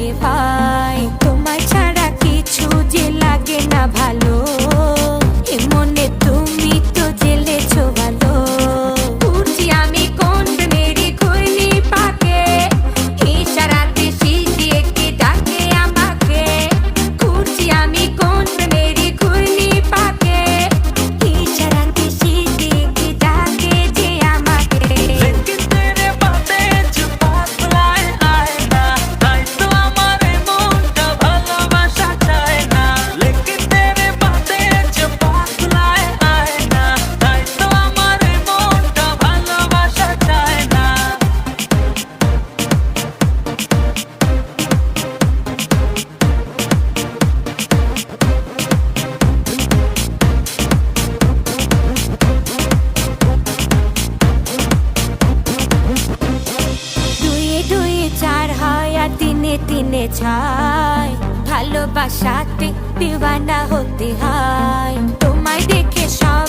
লাগে ভাই, তোমায় ছাড়া কিছু যে লাগে না ভালো, এ মনে তুমি তো জেলেছো ভালো। ঘুরছি আমি কোন মেরি ঘুরনি পাকে, ইশারাতে শিশিয়ে কে ডাকে আমাকে। ঘুরছি আমি কোন মেরি ঘুরনি পাকে, ইশারাতে শিশিয়ে কে ডাকে যে আমাকে। लेकिन तेरे बातें जो पातलाए आए ना, তাই তো আমার মনটা ভালোবাসা চায় না। लेकिन तेरे बातें जो पातलाए आए ना, তাই তো আমার মনটা ভালোবাসা চায় না। দুয়ে দুয়ে চার হয় আর তিনে তিনে ছয়, ভালোবাসাতে দিওয়ানা হতে হয়। তোমায় দেখে সব